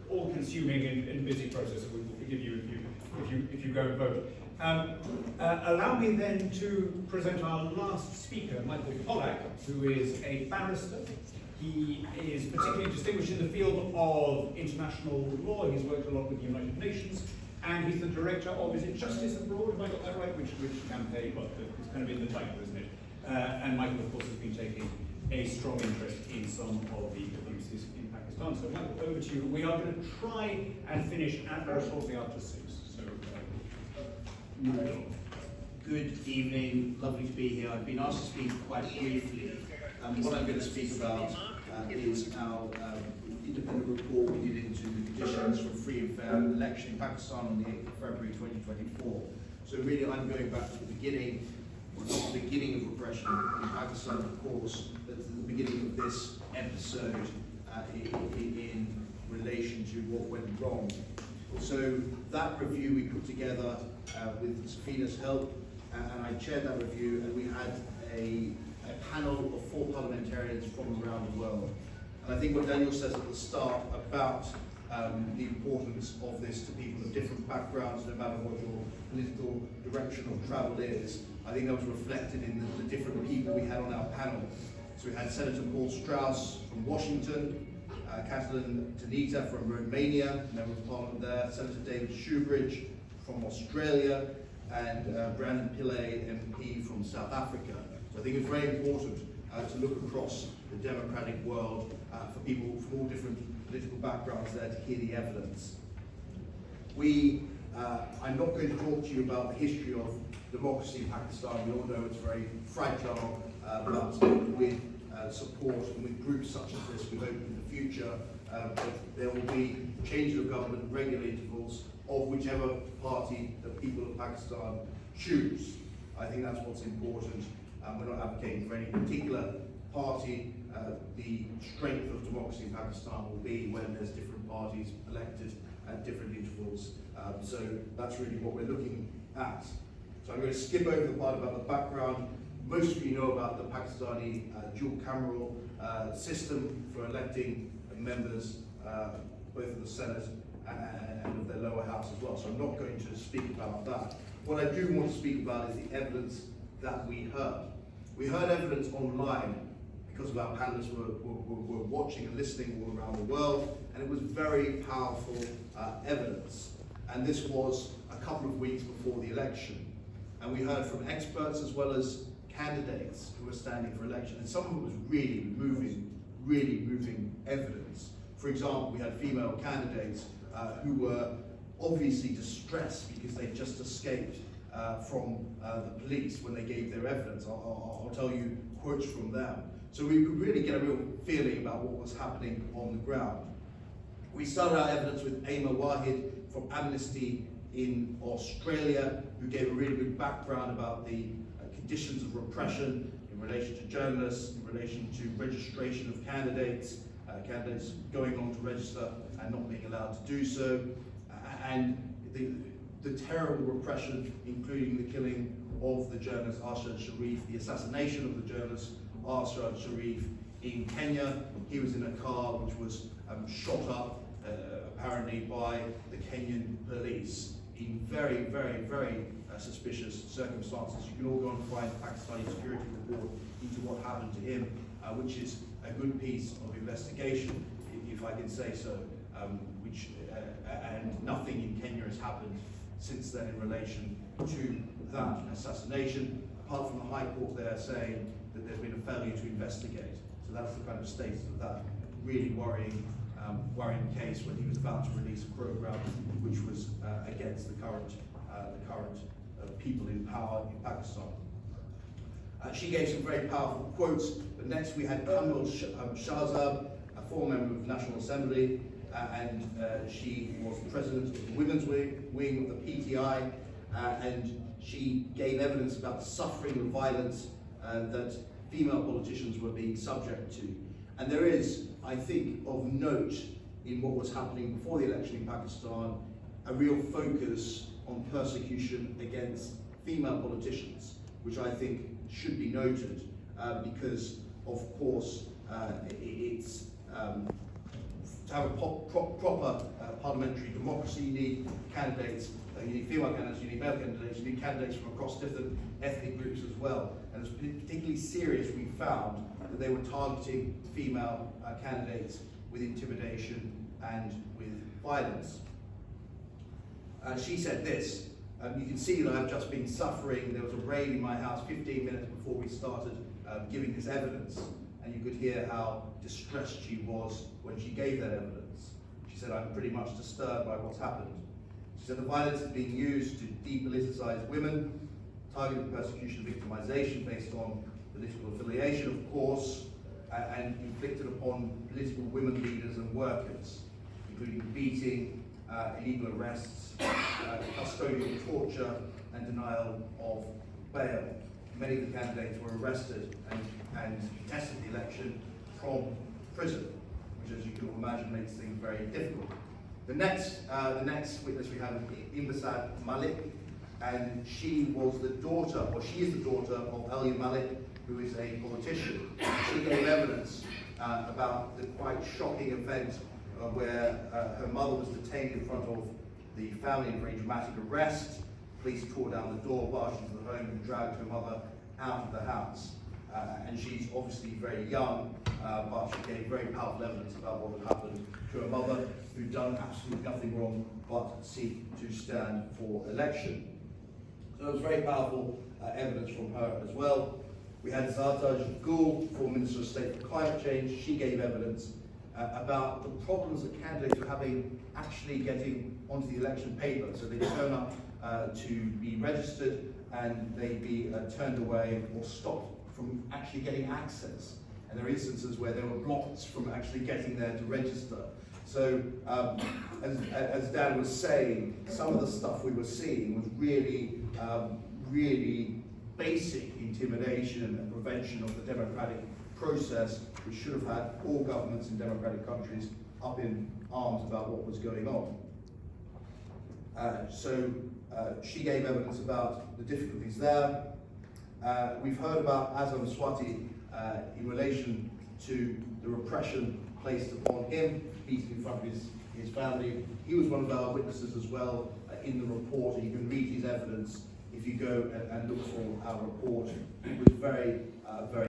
all-consuming and busy process, and we will forgive you if you go and vote. Allow me then to present our last speaker, Michael Pollack, who is a barrister. He is particularly distinguished in the field of international law. He's worked a lot with the United Nations, and he's the director of, is it Justice Abroad? Have I got that right? Which campaign? Well, it's kind of in the title, isn't it? And Michael, of course, has been taking a strong interest in some of the abuses in Pakistan. So, Michael, over to you. We are going to try and finish at or shortly after 6. So, Good evening, lovely to be here. I've been asked to speak quite briefly. What I'm going to speak about is our independent report we did into the conditions for free and fair election in Pakistan on the 8th of February 2024. So really I'm going back to the beginning, well, not the beginning of repression in Pakistan, of course, but to the beginning of this episode in relation to what went wrong. So that review we put together with Safina's help, and I chaired that review, and we had a panel of 4 parliamentarians from around the world. And I think what Daniel says at the start about the importance of this to people of different backgrounds, no matter what your political direction of travel is, I think that was reflected in the different people we had on our panel. So we had Senator Paul Strauss from Washington, Catalin Tanita from Romania, Member of Parliament there, Senator David Shoebridge from Australia, and Brandon Pillay, MP from South Africa. So I think it's very important to look across the democratic world for people from all different political backgrounds there to hear the evidence. I'm not going to talk to you about the history of democracy in Pakistan. We all know it's very fragile, but with support and with groups such as this, we hope in the future that there will be changes of government at regular intervals of whichever party the people of Pakistan choose. I think that's what's important. We're not advocating for any particular party. The strength of democracy in Pakistan will be when there's different parties elected at different intervals. So that's really what we're looking at. So I'm going to skip over the part about the background. Most of you know about the Pakistani dual cameral system for electing members, both of the Senate and of their lower house as well. So I'm not going to speak about that. What I do want to speak about is the evidence that we heard. We heard evidence online because of our panelists were watching and listening all around the world, and it was very powerful evidence. And this was a couple of weeks before the election. And we heard from experts as well as candidates who were standing for election, and some of it was really moving evidence. For example, we had female candidates who were obviously distressed because they just escaped from the police when they gave their evidence. I'll tell you quotes from them. So we could really get a real feeling about what was happening on the ground. We started our evidence with Aima Wahid from Amnesty in Australia, who gave a really good background about the conditions of repression in relation to journalists, in relation to registration of candidates, candidates going on to register and not being allowed to do so, and the terrible repression, including the killing of the journalist Arshad Sharif, the assassination of the journalist Arshad Sharif in Kenya. He was in a car which was shot up, apparently by the Kenyan police in very suspicious circumstances. You can all go and find the Pakistani security report into what happened to him, which is a good piece of investigation, if I can say so, and nothing in Kenya has happened since then in relation to that assassination, apart from the High Court there saying that there's been a failure to investigate. So that's the kind of status of that really worrying case when he was about to release a program which was against the current people in power in Pakistan. She gave some very powerful quotes, but next we had Kamil Shahzab, a former member of the National Assembly, and she was the president of the women's wing of the PTI, and she gave evidence about the suffering and violence that female politicians were being subject to. And there is, I think, of note in what was happening before the election in Pakistan, a real focus on persecution against female politicians, which I think should be noted because, of course, it's to have a proper parliamentary democracy, you need candidates, you need female candidates, you need male candidates, you need candidates from across different ethnic groups as well. And it's particularly serious, we found, that they were targeting female candidates with intimidation and with violence. She said this, you can see that I've just been suffering. There was a raid in my house 15 minutes before we started giving this evidence, and you could hear how distressed she was when she gave that evidence. She said, I'm pretty much disturbed by what's happened. She said the violence is being used to depoliticize women, targeted persecution and victimization based on political affiliation, of course, and inflicted upon political women leaders and workers, including beating, illegal arrests, custodial torture, and denial of bail. Many of the candidates were arrested and contested the election from prison, which, as you can all imagine, makes things very difficult. The next witness we have is Malik, and she was the daughter, or she is the daughter of Ali Malik, who is a politician. She gave evidence about the quite shocking event where her mother was detained in front of the family in a very dramatic arrest. Police tore down the door, barged into the home, and dragged her mother out of the house. And she's obviously very young, but she gave very powerful evidence about what had happened to her mother, who'd done absolutely nothing wrong but seek to stand for election. So it was very powerful evidence from her as well. We had Zartaj Gul, former Minister of State for Climate Change. She gave evidence about the problems that candidates were having actually getting onto the election paper. So they turn up to be registered and they'd be turned away or stopped from actually getting access. And there are instances where they were blocked from actually getting there to register. So as Dan was saying, some of the stuff we were seeing was really, really basic intimidation and prevention of the democratic process, which should have had all governments in democratic countries up in arms about what was going on. She gave evidence about the difficulties there. We've heard about Azam Swati in relation to the repression placed upon him, beaten in front of his family. He was one of our witnesses as well in the report, and you can read his evidence if you go and look for our report. It was very, very